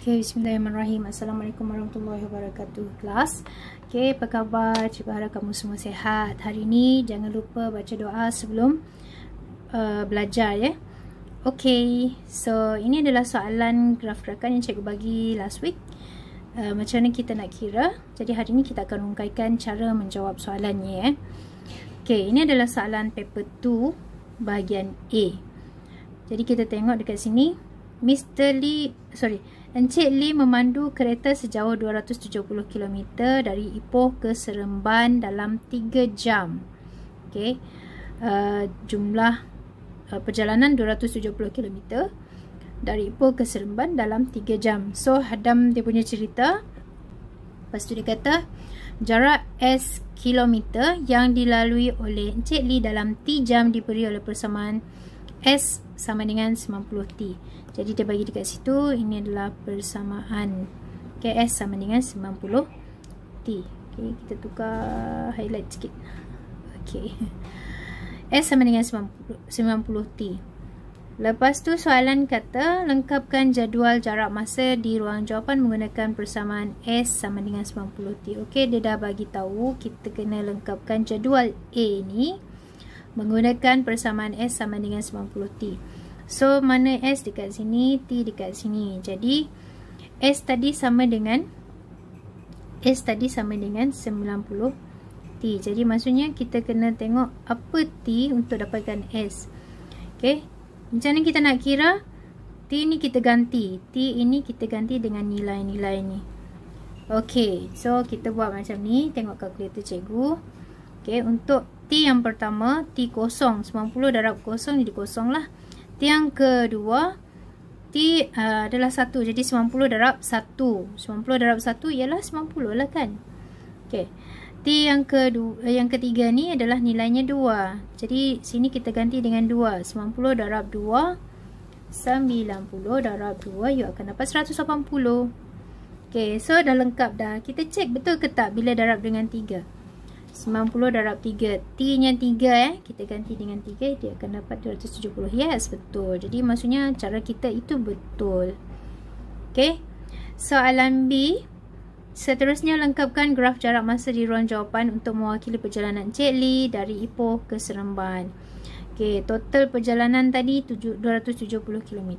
Okay, bismillahirrahmanirrahim. Assalamualaikum warahmatullahi wabarakatuh kelas. Okay, apa khabar? Cikgu harap kamu semua sihat. Hari ni jangan lupa baca doa sebelum belajar ya. Okay, so ini adalah soalan graf gerakan yang cikgu bagi last week. Macam mana kita nak kira. Jadi hari ni kita akan rungkaikan cara menjawab soalannya ya. Okay, ini adalah soalan paper 2 bahagian A. Jadi kita tengok dekat sini. Encik Lee memandu kereta sejauh 270 km dari Ipoh ke Seremban dalam 3 jam. Okay. Jumlah perjalanan 270 km dari Ipoh ke Seremban dalam 3 jam. So, hadam dia punya cerita. Lepas tu dia kata, jarak S kilometer yang dilalui oleh Encik Lee dalam T jam diberi oleh persamaan S sama dengan 90T. Jadi dia bagi dekat situ, ini adalah persamaan. Okay, S sama dengan 90T. Okay, kita tukar highlight sikit. Okay. S sama dengan 90T. Lepas tu soalan kata, lengkapkan jadual jarak masa di ruang jawapan menggunakan persamaan S sama dengan 90T. Okay, dia dah bagi tahu kita kena lengkapkan jadual A ni menggunakan persamaan S sama dengan 90T. So, mana S dekat sini, T dekat sini. Jadi, S tadi sama dengan 90T. Jadi, maksudnya kita kena tengok apa T untuk dapatkan S. Okay. Macam mana kita nak kira? T ni kita ganti. T ini kita ganti dengan nilai-nilai ni. Okay. So, kita buat macam ni. Tengok kalkulator cikgu. Okay. Untuk T yang pertama, T kosong. 90 darab kosong jadi kosong lah. T yang kedua, T adalah 1. Jadi 90 darab 1. 90 darab 1 ialah 90 lah kan. Okay. T yang kedua, yang ketiga ni adalah nilainya 2. Jadi sini kita ganti dengan 2. 90 darab 2. 90 darab 2. You akan dapat 180. Okay. So dah lengkap dah. Kita cek betul ke tak bila darab dengan 3. 90 darab 3. T nya 3 kita ganti dengan 3. Dia akan dapat 270. Yes, betul. Jadi maksudnya cara kita itu betul. Okay. Soalan B. Seterusnya lengkapkan graf jarak masa di ruang jawapan untuk mewakili perjalanan Encik Lee dari Ipoh ke Seremban. Okay. Total perjalanan tadi 270 km.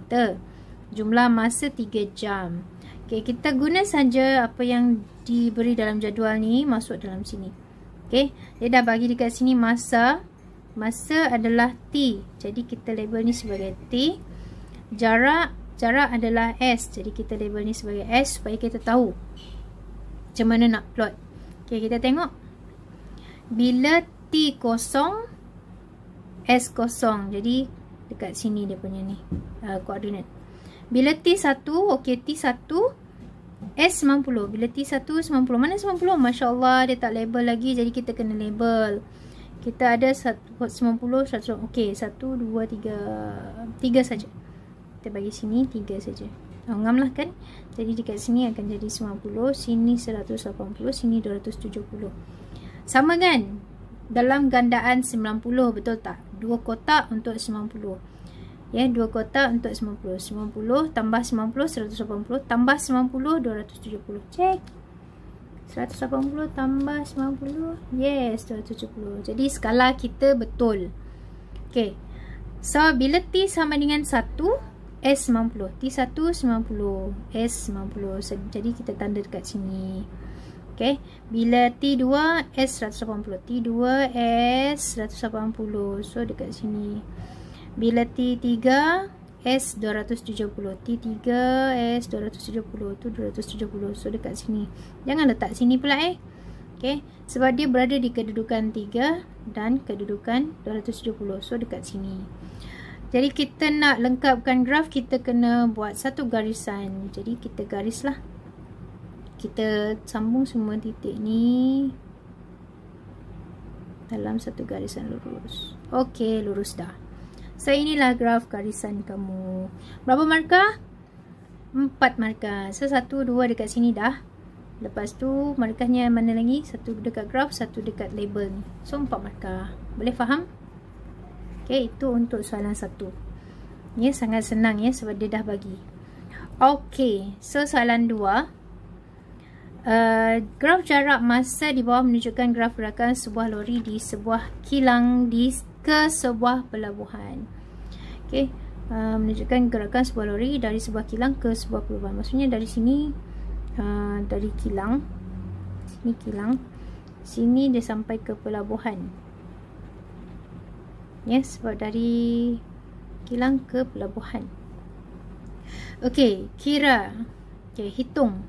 Jumlah masa 3 jam. Okay. Kita guna saja apa yang diberi dalam jadual ni masuk dalam sini. Okay, dia dah bagi dekat sini masa. Masa adalah T. Jadi kita label ni sebagai T. Jarak adalah S. Jadi kita label ni sebagai S supaya kita tahu macam mana nak plot. Okay, kita tengok. Bila T kosong, S kosong. Jadi dekat sini dia punya ni koordinat. Bila T1, okay, T1 S 90. Bila T1 90. Mana 90? Masya Allah, dia tak label lagi. Jadi kita kena label. Kita ada 90, 100. Ok, 1, 2, 3 saja. Kita bagi sini 3 saja. Ngam lah kan. Jadi dekat sini akan jadi 90. Sini 180. Sini 270. Sama kan? Dalam gandaan 90. Betul tak? 2 kotak untuk 90. Ya, 2 kotak untuk 90. 90 tambah 90, 180. Tambah 90, 270. Cek. 180 tambah 90. Yes, 270. Jadi, skala kita betul. Okay. So, bila T sama dengan 1, S 90. T1 90. S 90. Jadi, kita tanda dekat sini. Okay. Bila T2, S 180. T2, S 180. So, dekat sini. Bila T3, S 270. T3, S 270. Tu 270. So, dekat sini. Jangan letak sini pula Okay. Sebab dia berada di kedudukan 3 dan kedudukan 270. So, dekat sini. Jadi, kita nak lengkapkan graf, kita kena buat satu garisan. Jadi, kita garislah. Kita sambung semua titik ni dalam satu garisan lurus. Okay, lurus dah. So, inilah graf garisan kamu. Berapa markah? 4 markah. So, 1, 2 dekat sini dah. Lepas tu, markahnya mana lagi? 1 dekat graf, 1 dekat label ni. So, 4 markah. Boleh faham? Okay, itu untuk soalan 1. Ya, sangat senang ya sebab dia dah bagi. Okey, so soalan 2. Graf jarak masa di bawah menunjukkan graf gerakan sebuah lori di sebuah kilang ke sebuah pelabuhan. Okey, menunjukkan gerakan sebuah lori dari sebuah kilang ke sebuah pelabuhan. Maksudnya dari sini, dari kilang, sini kilang, sini dia sampai ke pelabuhan. Yes, sebab dari kilang ke pelabuhan. Okey, kira, hitung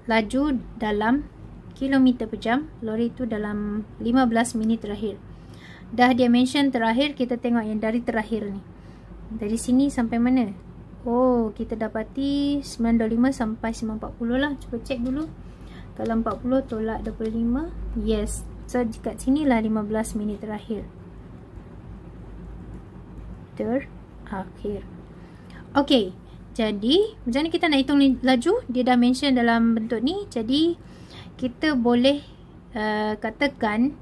laju dalam kilometer per jam lori itu dalam 15 minit terakhir. Dah dia mention terakhir, kita tengok yang dari terakhir ni. Dari sini sampai mana? Oh, kita dapati 925 sampai 940 lah. Cuba cek dulu. Kalau 40 tolak 25. Yes. So, dekat sini lah 15 minit terakhir. Terakhir. Okey. Jadi, macam mana kita nak hitung laju? Dia dah mention dalam bentuk ni. Jadi, kita boleh katakan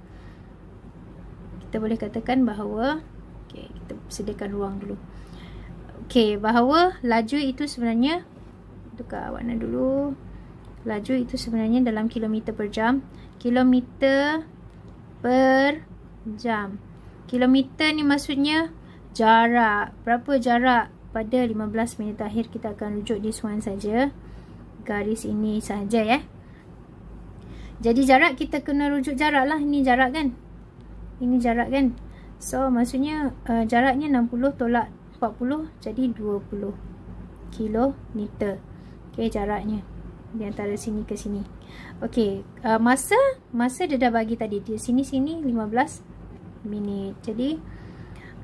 bahawa, kita sediakan ruang dulu. Bahawa laju itu sebenarnya, tukar warna dulu. Laju itu sebenarnya dalam kilometer per jam. Kilometer per jam. Kilometer ni maksudnya jarak. Berapa jarak pada 15 minit terakhir. Kita akan rujuk this one saja. Garis ini saja ya. Jadi jarak kita kena rujuk jarak lah. Ini jarak kan? Ini jarak kan? So maksudnya jaraknya 60 tolak 40 jadi 20 kilometer. Jaraknya di antara sini ke sini. Masa dia dah bagi tadi. Di sini 15 minit. Jadi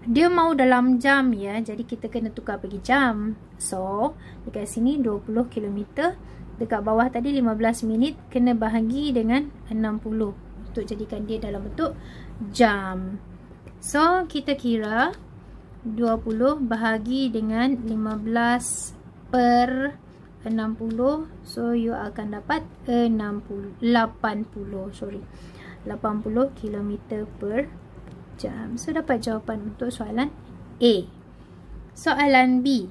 dia mau dalam jam ya. Jadi kita kena tukar pergi jam. So dekat sini 20 km. Dekat bawah tadi 15 minit kena bahagi dengan 60 untuk jadikan dia dalam bentuk jam. So kita kira 20 bahagi dengan 15 per 60. So you akan dapat 80 km per jam. So dapat jawapan untuk soalan A. Soalan B.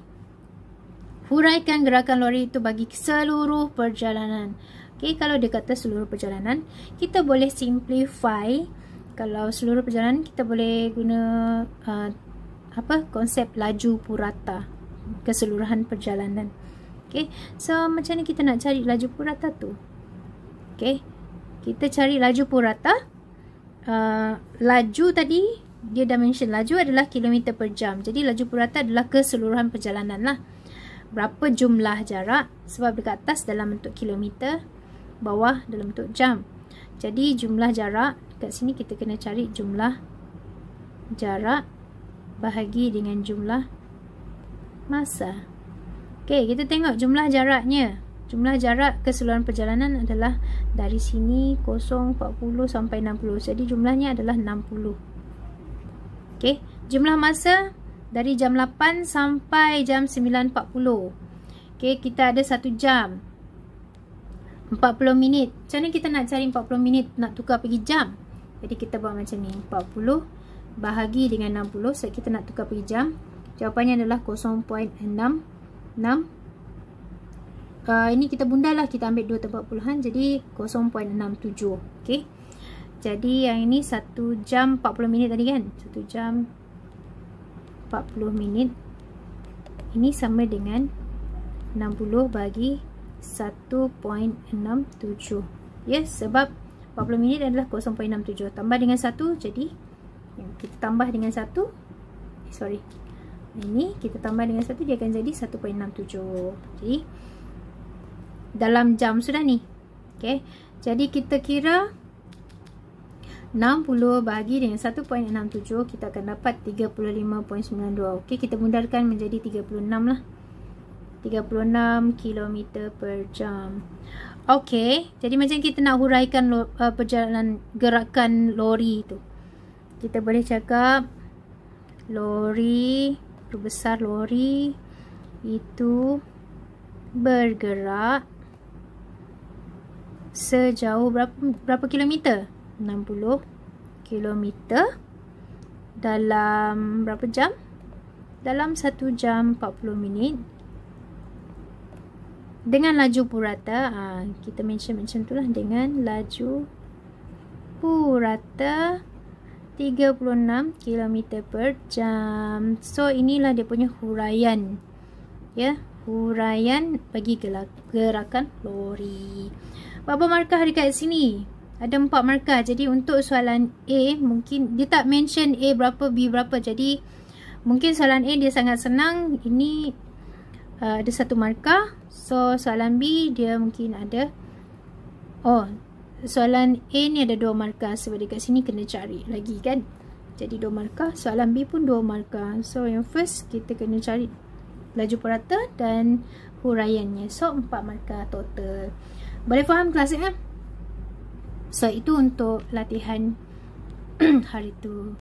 Huraikan gerakan lori itu bagi seluruh perjalanan. Kalau dia kata seluruh perjalanan, kita boleh simplify. Kalau seluruh perjalanan, kita boleh guna konsep laju purata, keseluruhan perjalanan. So macam mana kita nak cari laju purata tu? Kita cari laju purata. Laju tadi dia dah mention laju adalah kilometer per jam. Jadi laju purata adalah keseluruhan perjalanan lah. Berapa jumlah jarak? Sebab dekat atas dalam bentuk kilometer, bawah dalam bentuk jam. Jadi jumlah jarak kat sini kita kena cari jumlah jarak bahagi dengan jumlah masa. Kita tengok jumlah jaraknya. Jumlah jarak keseluruhan perjalanan adalah dari sini 0, 40 sampai 60. Jadi jumlahnya adalah 60. Jumlah masa dari jam 8 sampai jam 9.40. Kita ada 1 jam 40 minit. Macam mana kita nak cari 40 minit nak tukar pergi jam? Jadi kita buat macam ni. 40 bahagi dengan 60. So kita nak tukar pergi jam. Jawapannya adalah 0.66. Ini kita bunda lah, kita ambil 2 tempat puluhan, jadi 0.67. Jadi yang ini 1 jam 40 minit tadi kan, 1 jam 40 minit ini sama dengan 60 bagi 1.67. Yes, sebab 40 minit adalah 0.67 tambah dengan 1, jadi kita tambah dengan 1, ini kita tambah dengan 1, dia akan jadi 1.67. Jadi dalam jam sudah ni. Jadi kita kira 60 bahagi dengan 1.67, kita akan dapat 35.92. Kita mudahkan menjadi 36 lah. 36 km per jam. Jadi macam kita nak huraikan perjalanan gerakan lori tu. Kita boleh cakap lori, besar lori itu bergerak sejauh berapa kilometer? 60 kilometer dalam berapa jam? Dalam 1 jam 40 minit. dengan laju purata, kita mention macam tu lah, dengan laju purata 36 km per jam. So inilah dia punya huraian, ya, huraian bagi gerakan lori. Berapa markah dekat sini? Ada 4 markah. Jadi untuk soalan A, mungkin dia tak mention A berapa, B berapa. Jadi mungkin soalan A dia sangat senang. Ini ada 1 markah. So soalan B dia mungkin ada, soalan A ni ada 2 markah. Sebab dekat sini kena cari lagi kan. Jadi 2 markah. Soalan B pun 2 markah. So yang first kita kena cari laju purata dan huraiannya. So 4 markah total. Boleh faham kelas ni? So itu untuk latihan hari tu.